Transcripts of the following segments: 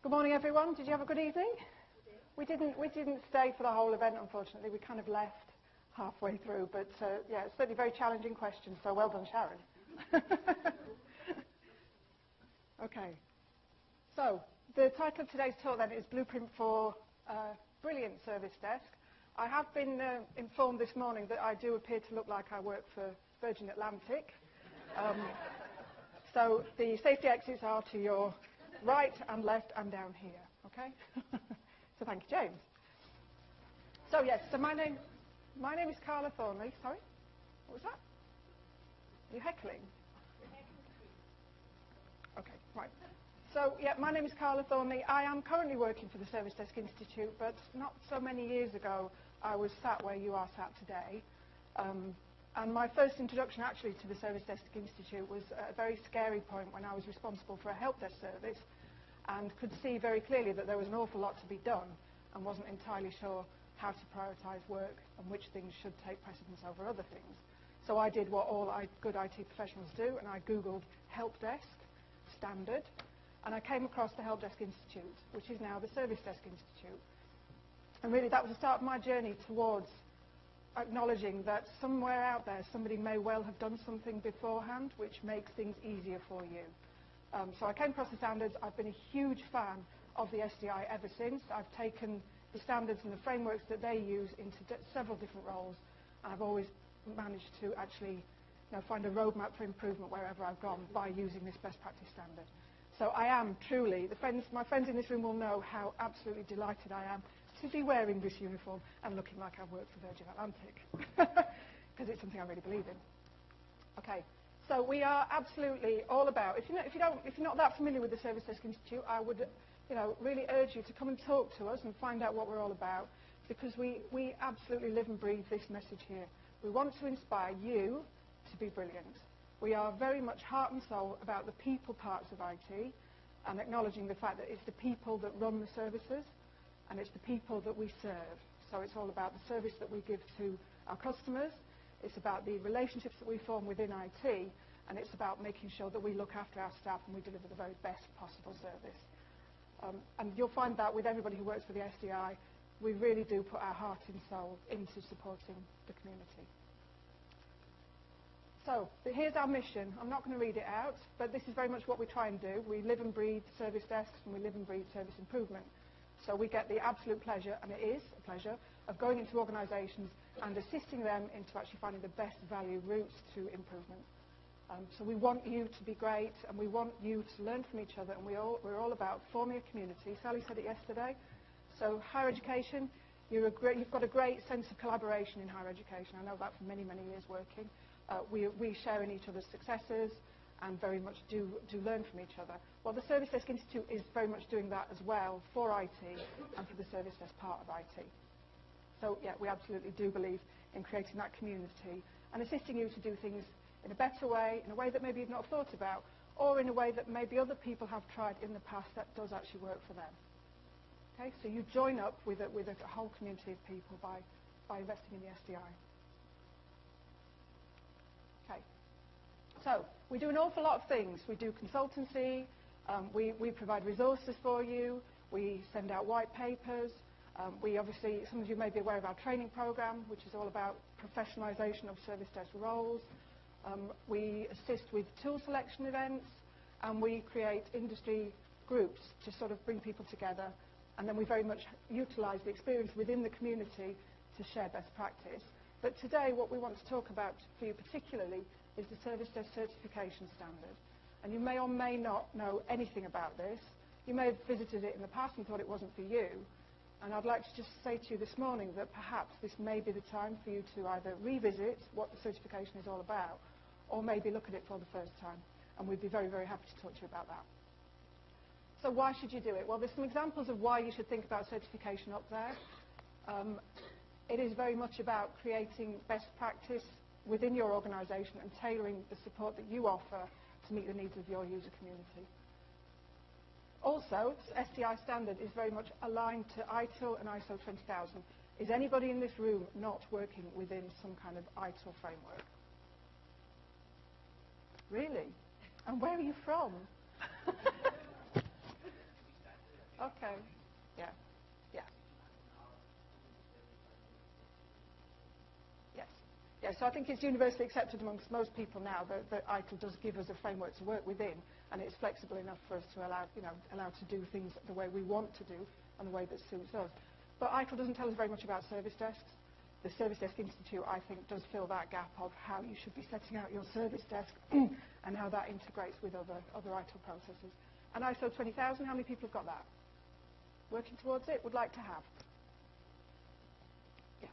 Good morning, everyone. Did you have a good evening? We didn't stay for the whole event, unfortunately. We kind of left halfway through, but yeah, it's certainly a very challenging question, so well done, Sharon. Okay. So the title of today's talk then is Blueprint for Brilliant Service Desk. I have been informed this morning that I do appear to look like I work for Virgin Atlantic. So the safety exits are to your right and left and down here, okay? So thank you, James. So yes, so my name is Carla Thornley. Sorry? What was that? Are you heckling? Okay, right. So yeah, my name is Carla Thornley. I am currently working for the Service Desk Institute, but not so many years ago I was sat where you are sat today. And my first introduction actually to the Service Desk Institute was at a very scary point when I was responsible for a help desk service and could see very clearly that there was an awful lot to be done and wasn't entirely sure how to prioritise work and which things should take precedence over other things. So I did what all good IT professionals do, and I Googled help desk standard, and I came across the Help Desk Institute, which is now the Service Desk Institute. And really that was the start of my journey towards acknowledging that somewhere out there somebody may well have done something beforehand which makes things easier for you. So I came across the standards. I've been a huge fan of the SDI ever since. I've taken the standards and the frameworks that they use into several different roles, and I've always managed to actually find a roadmap for improvement wherever I've gone by using this best practice standard. So I am truly, my friends in this room will know how absolutely delighted I am to be wearing this uniform and looking like I work for Virgin Atlantic, because it's something I really believe in. Okay, so we are absolutely all about. If you're not that familiar with the Service Desk Institute, I would, really urge you to come and talk to us and find out what we're all about, because we absolutely live and breathe this message here. We want to inspire you to be brilliant. We are very much heart and soul about the people parts of IT and acknowledging the fact that it's the people that run the services and it's the people that we serve. So it's all about the service that we give to our customers, it's about the relationships that we form within IT, and it's about making sure that we look after our staff and we deliver the very best possible service. And you'll find that with everybody who works for the SDI, we really do put our heart and soul into supporting the community. So here's our mission. I'm not going to read it out, but this is very much what we try and do. We live and breathe service desks, and we live and breathe service improvement. So we get the absolute pleasure, and it is a pleasure, of going into organisations and assisting them into actually finding the best value routes to improvement. So we want you to be great, and we want you to learn from each other, and we're all about forming a community. Sally said it yesterday. So higher education, you've got a great sense of collaboration in higher education. I know that from many, many years working. We share in each other's successes and very much do learn from each other. Well, the Service Desk Institute is very much doing that as well for IT and for the service desk part of IT. So yeah, we absolutely do believe in creating that community and assisting you to do things in a better way, in a way that maybe you've not thought about, or in a way that maybe other people have tried in the past that does actually work for them. Okay, so you join up with a whole community of people by investing in the SDI. Okay. So we do an awful lot of things. We do consultancy, we provide resources for you, we send out white papers, we obviously, some of you may be aware of our training program, which is all about professionalisation of service desk roles. We assist with tool selection events, and we create industry groups to sort of bring people together, and then we very much utilise the experience within the community to share best practice. But today what we want to talk about for you particularly is the Service Desk Certification Standard. And you may or may not know anything about this. You may have visited it in the past and thought it wasn't for you. And I'd like to just say to you this morning that perhaps this may be the time for you to either revisit what the certification is all about, or maybe look at it for the first time. And we'd be very, very happy to talk to you about that. So why should you do it? Well, there's some examples of why you should think about certification up there. It is very much about creating best practice within your organisation and tailoring the support that you offer to meet the needs of your user community. Also, SDI standard is very much aligned to ITIL and ISO 20000. Is anybody in this room not working within some kind of ITIL framework? Really? And where are you from? Okay. Yeah. Yeah. Yes. Yeah, so I think it's universally accepted amongst most people now that ITIL does give us a framework to work within, and it's flexible enough for us to allow to do things the way we want to do and the way that suits us. But ITIL doesn't tell us very much about service desks. The Service Desk Institute, I think, does fill that gap of how you should be setting out your service desk and how that integrates with other ITIL processes. And ISO 20000, how many people have got that? Working towards it, would like to have? Yeah.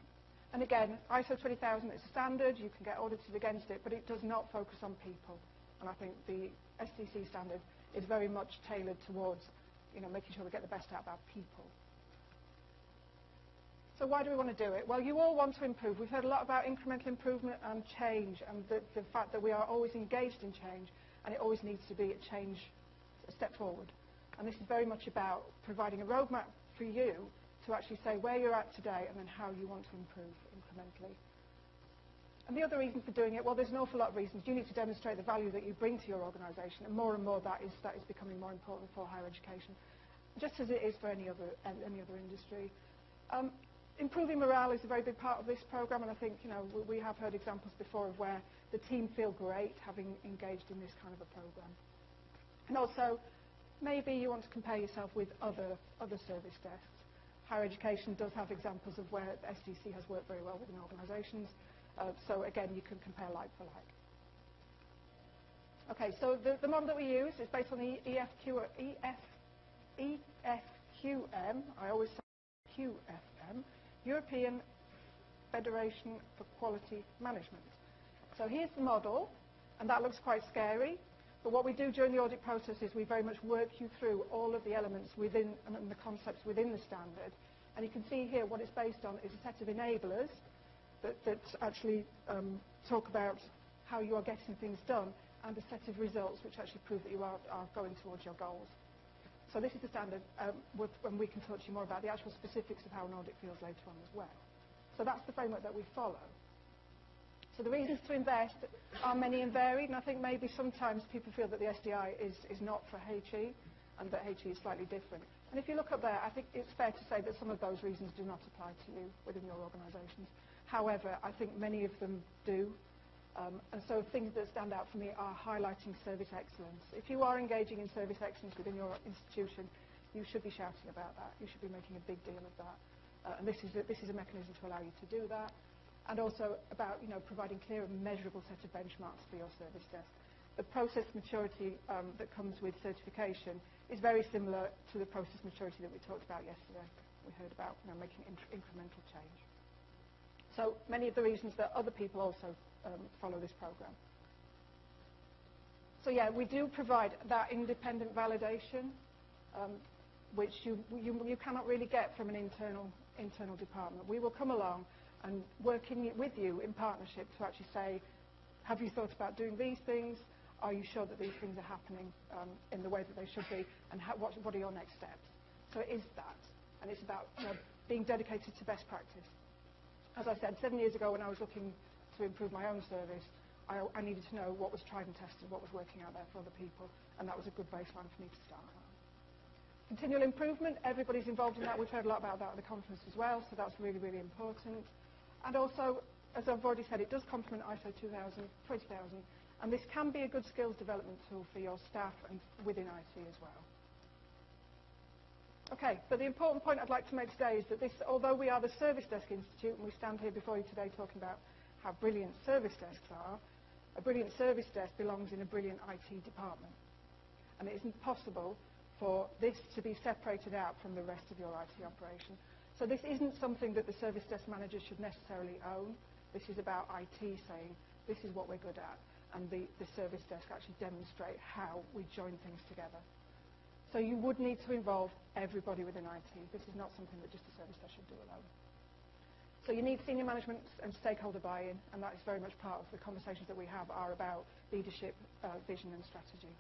And again, ISO 20000 is a standard, you can get audited against it, but it does not focus on people. And I think the SDC standard is very much tailored towards making sure we get the best out of our people. So why do we want to do it? Well, you all want to improve. We've heard a lot about incremental improvement and change, and the fact that we are always engaged in change, and it always needs to be a step forward. And this is very much about providing a roadmap for you to actually say where you're at today and then how you want to improve incrementally. And the other reason for doing it, well, there's an awful lot of reasons. You need to demonstrate the value that you bring to your organisation, and more that is becoming more important for higher education, just as it is for any other industry. Improving morale is a very big part of this programme, and I think we have heard examples before of where the team feel great having engaged in this kind of a programme. And also, maybe you want to compare yourself with other service desks. Higher education does have examples of where the SDC has worked very well within organisations, so again, you can compare like for like. Okay, so the model that we use is based on the EFQM, I always say QFM, European Federation for Quality Management. So here's the model, and that looks quite scary, but what we do during the audit process is we very much work you through all of the elements within and the concepts within the standard, and you can see here what it's based on is a set of enablers that actually talk about how you are getting things done, and a set of results which actually prove that you are going towards your goals. So this is the standard, and we can talk to you more about the actual specifics of how an audit feels later on as well. So that's the framework that we follow. So the reasons to invest are many and varied, and I think maybe sometimes people feel that the SDI is not for HE, and that HE is slightly different. And if you look up there, I think it's fair to say that some of those reasons do not apply to you within your organisations. However, I think many of them do. And so things that stand out for me are highlighting service excellence. If you are engaging in service excellence within your institution, you should be shouting about that. You should be making a big deal of that. And this is a mechanism to allow you to do that. And also about providing clear and measurable set of benchmarks for your service desk. The process maturity that comes with certification is very similar to the process maturity that we talked about yesterday. We heard about making incremental change. So many of the reasons that other people also follow this program. So yeah, we do provide that independent validation, which you cannot really get from an internal department. We will come along and working with you in partnership to actually say, have you thought about doing these things? Are you sure that these things are happening in the way that they should be? And what are your next steps? So it is that, and it's about being dedicated to best practice. As I said, 7 years ago when I was looking to improve my own service, I needed to know what was tried and tested, what was working out there for other people, and that was a good baseline for me to start on. Continual improvement, everybody's involved in that. We've heard a lot about that at the conference as well, so that's really, really important. And also, as I've already said, it does complement ISO 20000, and this can be a good skills development tool for your staff and within IT as well. Okay, but the important point I'd like to make today is that this, although we are the Service Desk Institute, and we stand here before you today talking about how brilliant service desks are, a brilliant service desk belongs in a brilliant IT department. And it isn't possible for this to be separated out from the rest of your IT operation. So this isn't something that the service desk manager should necessarily own. This is about IT saying, this is what we're good at, and the service desk actually demonstrate how we join things together. So you would need to involve everybody within IT. This is not something that just the service desk should do alone. So you need senior management and stakeholder buy-in, and that is very much part of the conversations that we have are about leadership, vision and strategy.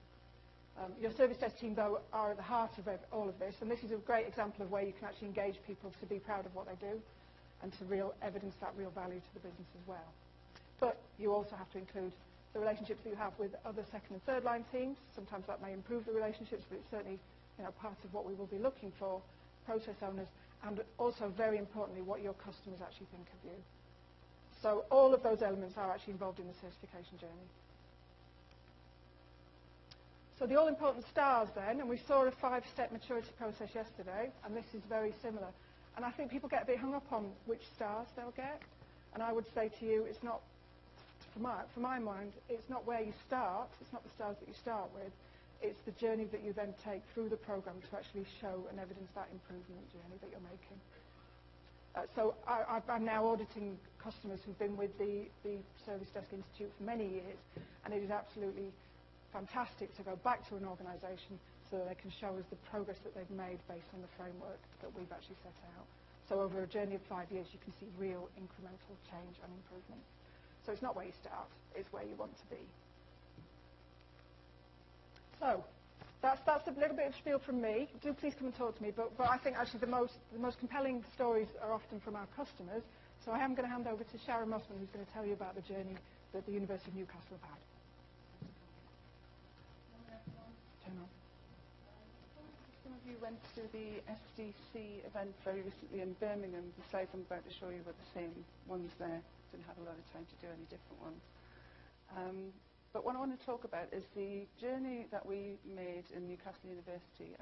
Your service desk team, though, are at the heart of all of this, and this is a great example of where you can actually engage people to be proud of what they do and to evidence that real value to the business as well. But you also have to include the relationships that you have with other second and third line teams. Sometimes that may improve the relationships, but it certainly part of what we will be looking for, process owners, and also, very importantly, what your customers actually think of you. So all of those elements are actually involved in the certification journey. So the all-important stars then, and we saw a 5-step maturity process yesterday, and this is very similar. And I think people get a bit hung up on which stars they'll get. And I would say to you, it's not, for my mind, it's not where you start, it's not the stars that you start with, it's the journey that you then take through the program to actually show and evidence that improvement journey that you're making. So I'm now auditing customers who've been with the Service Desk Institute for many years, and it is absolutely fantastic to go back to an organisation so that they can show us the progress that they've made based on the framework that we've actually set out. So over a journey of 5 years, you can see real incremental change and improvement. So it's not where you start, it's where you want to be. So that's a little bit of spiel from me. Do please come and talk to me. But I think actually the most compelling stories are often from our customers. So I am going to hand over to Sharon Mossman, who's going to tell you about the journey that the University of Newcastle have had. Turn on. Some of you went to the SDC event very recently in Birmingham. The slides I'm about to show you were the same ones there. Didn't have a lot of time to do any different ones. But what I want to talk about is the journey that we made in Newcastle University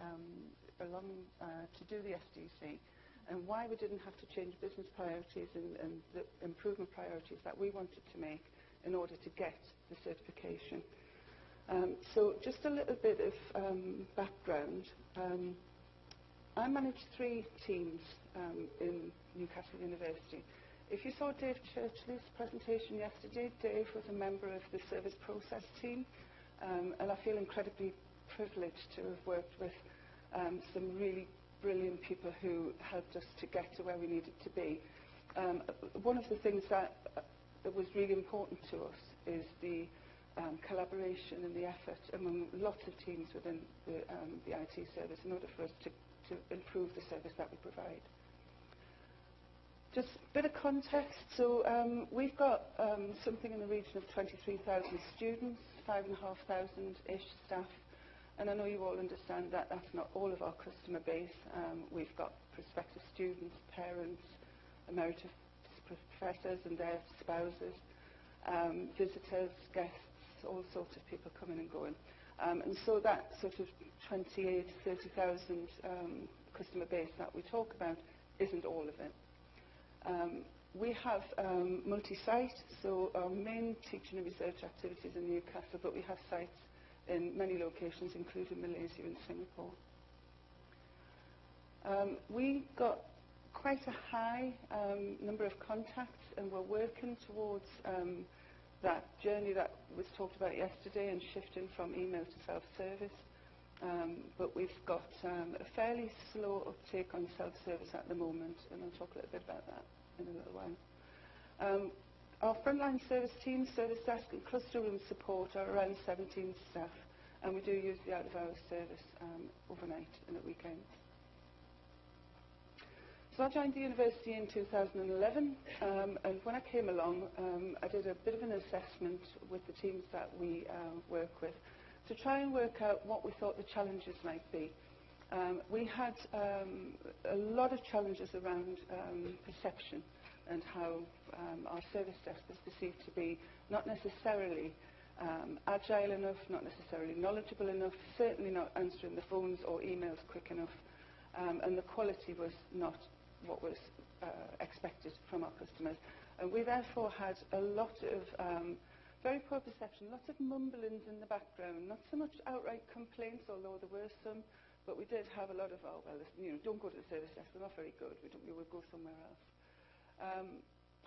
to do the SDC, and why we didn't have to change business priorities and the improvement priorities that we wanted to make in order to get the certification. So just a little bit of background. I manage 3 teams in Newcastle University. If you saw Dave Churchley's presentation yesterday, Dave was a member of the service process team, and I feel incredibly privileged to have worked with some really brilliant people who helped us to get to where we needed to be. One of the things that was really important to us is the collaboration and the effort among lots of teams within the IT service in order for us to improve the service that we provide. Just a bit of context. So we've got something in the region of 23,000 students, 5,500-ish staff, and I know you all understand that that's not all of our customer base. We've got prospective students, parents, emeritus professors and their spouses, visitors, guests, all sorts of people coming and going. And so that sort of 28,000 to 30,000 customer base that we talk about isn't all of it. We have multi-site, so our main teaching and research activities in Newcastle, but we have sites in many locations, including Malaysia and Singapore. We got quite a high number of contacts, and we're working towards that journey that was talked about yesterday and shifting from email to self-service. But we've got a fairly slow uptake on self-service at the moment, and I'll talk a little bit about that in a little while. Our frontline service team, service desk and cluster room support are around 17 staff, and we do use the out-of-hours service overnight and at weekends. So I joined the university in 2011, and when I came along, I did a bit of an assessment with the teams that we work with to try and work out what we thought the challenges might be. We had a lot of challenges around perception and how our service desk was perceived to be not necessarily agile enough, not necessarily knowledgeable enough, certainly not answering the phones or emails quick enough, and the quality was not what was expected from our customers. And we therefore had a lot of very poor perception, lots of mumblings in the background, not so much outright complaints, although there were some, but we did have a lot of, oh, well, don't go to the service desk, they're not very good, we will go somewhere else.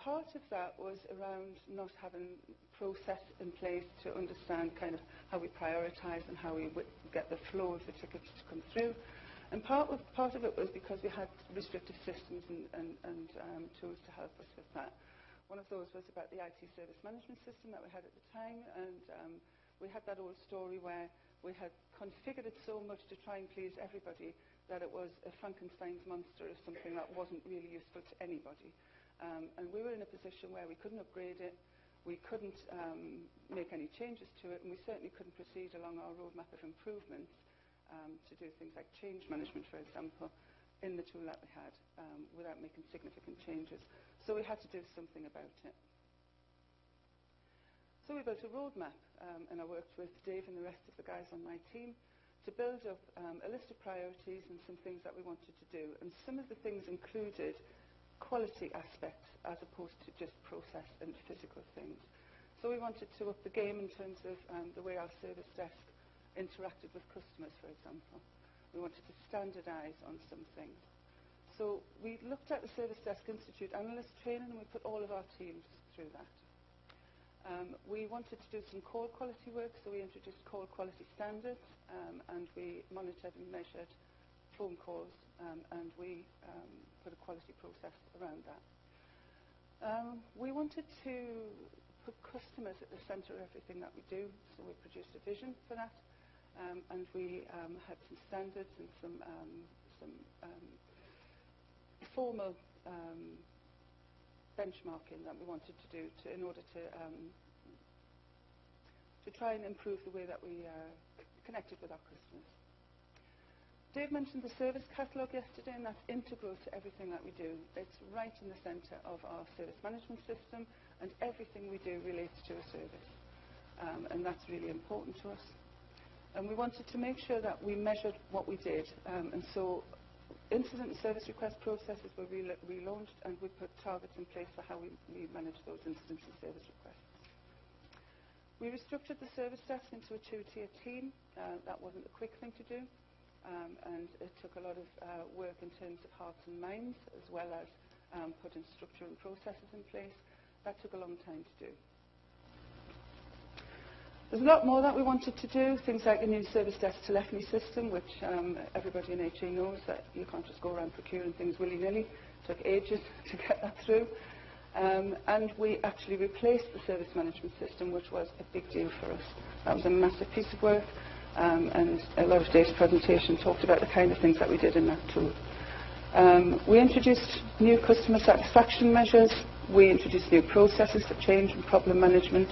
Part of that was around not having process in place to understand kind of how we prioritise and how we get the flow of the tickets to come through. And part of it was because we had restrictive systems and tools to help us with that. One of those was about the IT service management system that we had at the time, and we had that old story where we had configured it so much to try and please everybody that it was a Frankenstein's monster of something that wasn't really useful to anybody. And we were in a position where we couldn't upgrade it, we couldn't make any changes to it, and we certainly couldn't proceed along our roadmap of improvements to do things like change management, for example, in the tool that we had without making significant changes. So we had to do something about it. So we built a roadmap, and I worked with Dave and the rest of the guys on my team to build up a list of priorities and some things that we wanted to do. And some of the things included quality aspects as opposed to just process and physical things. So we wanted to up the game in terms of the way our service desk interacted with customers, for example. We wanted to standardise on some things. So we looked at the Service Desk Institute analyst training, and we put all of our teams through that. We wanted to do some call quality work, so we introduced call quality standards, and we monitored and measured phone calls, and we put a quality process around that. We wanted to put customers at the centre of everything that we do, so we produced a vision for that, and we had some standards and some formal benchmarking that we wanted to do in order to try and improve the way that we connected with our customers. Dave mentioned the service catalogue yesterday, and that's integral to everything that we do. It's right in the centre of our service management system, and everything we do relates to a service. And that's really important to us. And we wanted to make sure that we measured what we did. And so incident and service request processes were relaunched, and we put targets in place for how we manage those incidents and service requests. We restructured the service desk into a two-tier team. That wasn't a quick thing to do, and it took a lot of work in terms of hearts and minds, as well as putting structure and processes in place. That took a long time to do. There's a lot more that we wanted to do, things like a new service desk telephony system, which everybody in HA knows that you can't just go around procuring things willy-nilly. It took ages to get that through. And we actually replaced the service management system, which was a big deal for us. That was a massive piece of work, and a lot of Dave's presentation talked about the kind of things that we did in that tool. We introduced new customer satisfaction measures. We introduced new processes for change and problem management.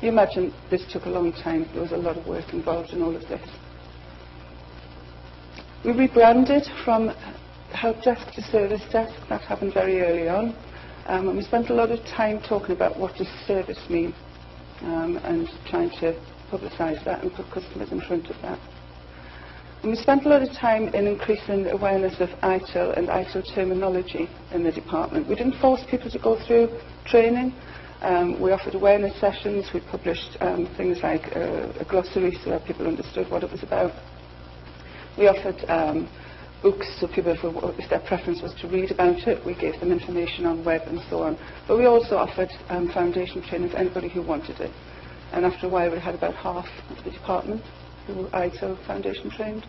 You imagine this took a long time. There was a lot of work involved in all of this. We rebranded from help desk to service desk. That happened very early on. And we spent a lot of time talking about what does service mean, and trying to publicise that and put customers in front of that. And we spent a lot of time in increasing awareness of ITIL and ITIL terminology in the department. We didn't force people to go through training. We offered awareness sessions. We published things like a glossary so that people understood what it was about. We offered books so people, if their preference was to read about it, we gave them information on web and so on. But we also offered foundation training for anybody who wanted it. And after a while, we had about half of the department who were ITIL foundation trained.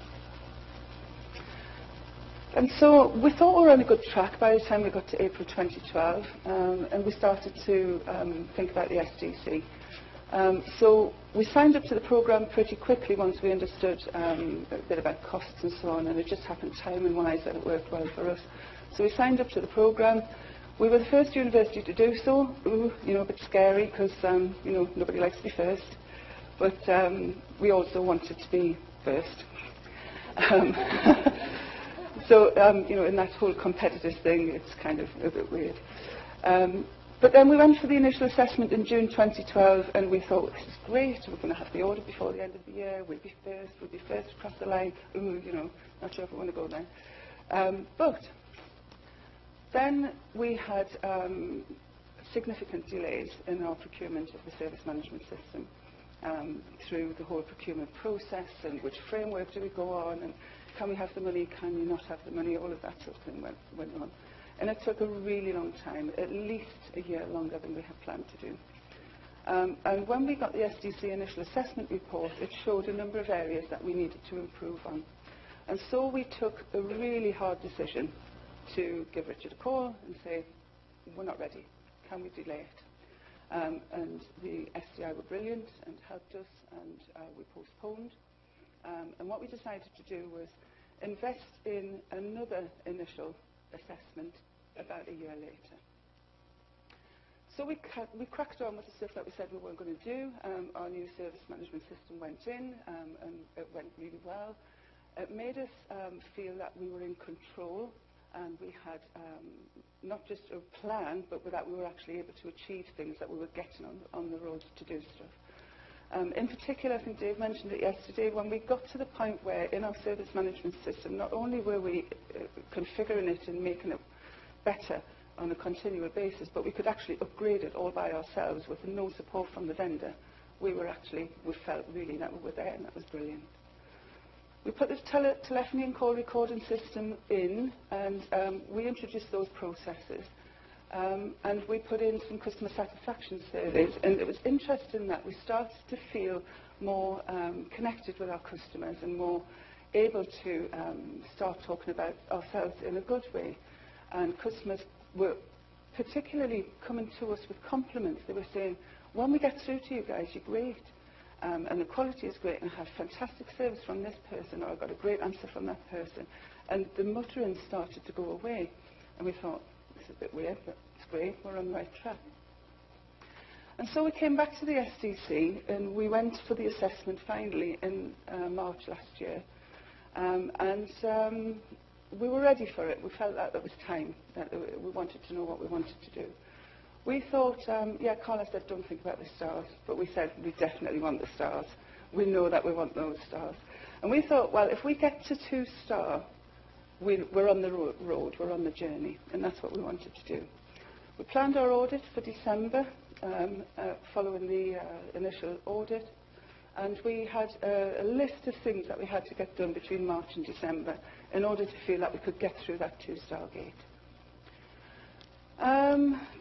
And so we thought we were on a good track by the time we got to April 2012, and we started to think about the SDC. So we signed up to the programme pretty quickly once we understood a bit about costs and so on, and it just happened timing-wise that it worked well for us. So we signed up to the programme. We were the first university to do so. Ooh, a bit scary because nobody likes to be first, but we also wanted to be first. So in that whole competitive thing, it's kind of a bit weird. But then we went for the initial assessment in June 2012, and we thought, this is great, we're going to have the audit before the end of the year, we'll be first across the line. Ooh, not sure if we want to go there. But then we had significant delays in our procurement of the service management system through the whole procurement process, and which framework do we go on, and can we have the money, can we not have the money, all of that sort of thing went on. And it took a really long time, at least a year longer than we had planned to do. And when we got the SDC initial assessment report, it showed a number of areas that we needed to improve on. And so we took a really hard decision to give Richard a call and say, we're not ready, can we delay it? And the SDI were brilliant and helped us, and we postponed. And what we decided to do was invest in another initial assessment about a year later. So we cracked on with the stuff that we said we weren't going to do. Our new service management system went in, and it went really well. It made us feel that we were in control, and we had not just a plan, but that we were actually able to achieve things, that we were getting on the road to do stuff. In particular, I think Dave mentioned it yesterday, when we got to the point where in our service management system, not only were we configuring it and making it better on a continual basis, but we could actually upgrade it all by ourselves with no support from the vendor. We felt really that we were there, and that was brilliant. We put the telephony and call recording system in, and we introduced those processes. And we put in some customer satisfaction surveys, and it was interesting that we started to feel more connected with our customers and more able to start talking about ourselves in a good way. And customers were particularly coming to us with compliments. They were saying, when we get through to you guys, you're great. And the quality is great, and I had fantastic service from this person, or I got a great answer from that person. And the muttering started to go away. And we thought, this is a bit weird, but it's great, we're on the right track. And so we came back to the SDC, and we went for the assessment finally in March last year. We were ready for it. We felt that it was time, that we wanted to know what we wanted to do. We thought, yeah, Carla said, don't think about the stars, but we said, we definitely want the stars. We know that we want those stars. And we thought, well, if we get to 2-star, we're on the road, we're on the journey, and that's what we wanted to do. We planned our audit for December, following the initial audit, and we had a list of things that we had to get done between March and December in order to feel that we could get through that 2-star gate.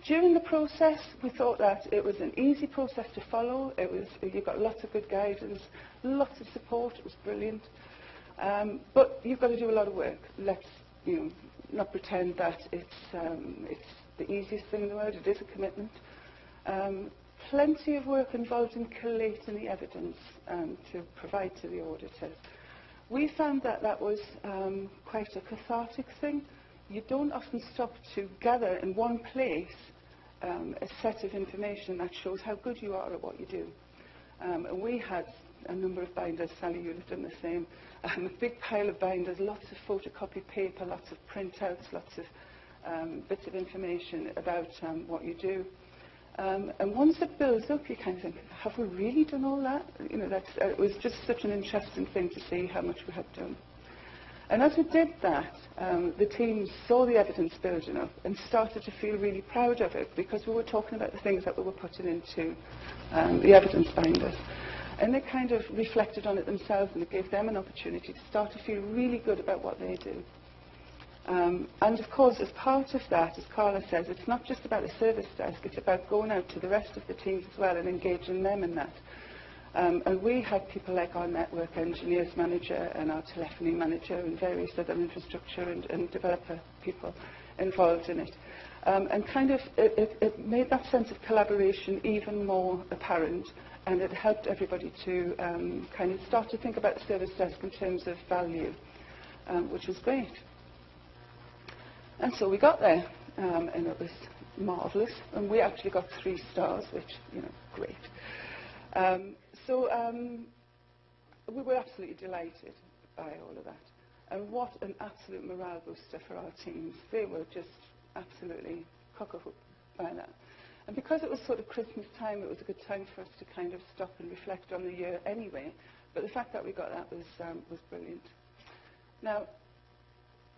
During the process, we thought that it was an easy process to follow. You got lots of good guidance, lots of support. It was brilliant. But you've got to do a lot of work. Let's not pretend that it's the easiest thing in the world. It is a commitment. Plenty of work involved in collating the evidence to provide to the auditors. We found that that was quite a cathartic thing. You don't often stop to gather in one place a set of information that shows how good you are at what you do. And we had a number of binders. Sally, you'd have done the same. A big pile of binders, lots of photocopy paper, lots of printouts, lots of bits of information about what you do. And once it builds up, you kind of think, have we really done all that? It was just such an interesting thing to see how much we had done. And as we did that, the team saw the evidence building up and started to feel really proud of it, because we were talking about the things that we were putting into the evidence binders. And they kind of reflected on it themselves, and it gave them an opportunity to start to feel really good about what they do. And of course, as part of that, as Carla says, it's not just about the service desk, it's about going out to the rest of the teams as well and engaging them in that. And we had people like our network engineers manager and our telephony manager and various other infrastructure and developer people involved in it. And kind of it made that sense of collaboration even more apparent, and it helped everybody to kind of start to think about the service desk in terms of value, which was great. And so we got there, and it was marvellous, and we actually got 3 stars, which, great. So we were absolutely delighted by all of that. And what an absolute morale booster for our teams. They were just absolutely cock-a-hoop by that. And because it was sort of Christmas time, it was a good time for us to kind of stop and reflect on the year anyway. But the fact that we got that was brilliant. Now,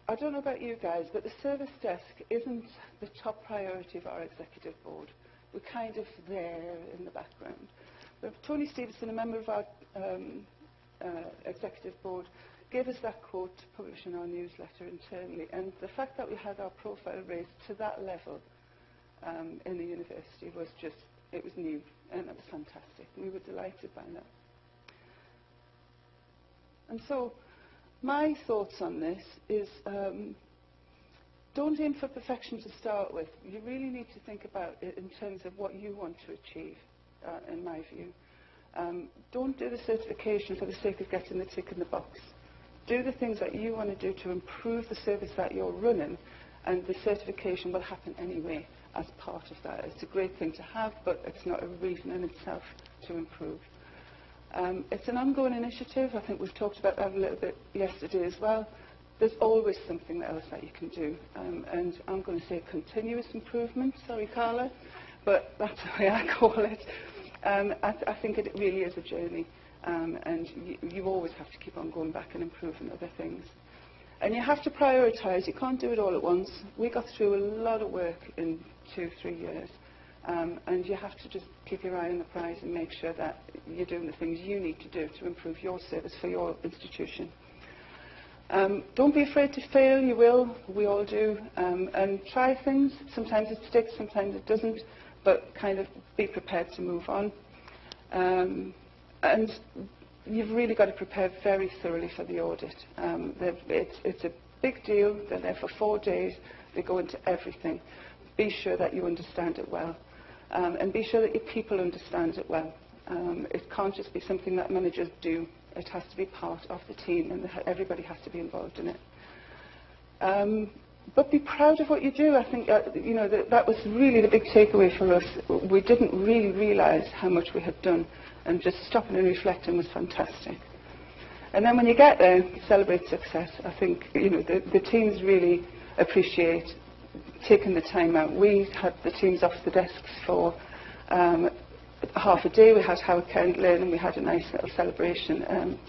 I don't know about you guys, but the service desk isn't the top priority of our executive board. We're kind of there in the background. But Tony Stevenson, a member of our executive board, gave us that quote to publish in our newsletter internally. And the fact that we had our profile raised to that level in the university was just, it was new, and it was fantastic. We were delighted by that. And so my thoughts on this is, don't aim for perfection to start with. You really need to think about it in terms of what you want to achieve, in my view. Don't do the certification for the sake of getting the tick in the box. Do the things that you want to do to improve the service that you're running, and the certification will happen anyway as part of that. It's a great thing to have, but it's not a reason in itself to improve. It's an ongoing initiative. I think we've talked about that a little bit yesterday as well. There's always something else that you can do. And I'm going to say continuous improvement. Sorry, Carla, but that's the way I call it. I think it really is a journey. And you always have to keep on going back and improving other things. And you have to prioritise. You can't do it all at once. We got through a lot of work in 2-3 years. And you have to just keep your eye on the prize and make sure that you're doing the things you need to do to improve your service for your institution. Don't be afraid to fail. You will. We all do. And try things. Sometimes it sticks, sometimes it doesn't. But kind of be prepared to move on. And you've really got to prepare very thoroughly for the audit. It's a big deal. They're there for 4 days. They go into everything. Be sure that you understand it well. And be sure that your people understand it well. It can't just be something that managers do. It has to be part of the team, and everybody has to be involved in it. But be proud of what you do. I think you know, that was really the big takeaway for us. We didn't really realise how much we had done, and just stopping and reflecting was fantastic. And then when you get there, celebrate success. I think, you know, the teams really appreciate taking the time out. We had the teams off the desks for half a day. We had Howard Kendall, and we had a nice little celebration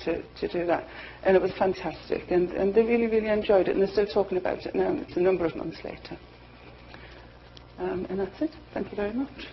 to do that. And it was fantastic. And they really, really enjoyed it. And they're still talking about it now. It's a number of months later. And that's it. Thank you very much.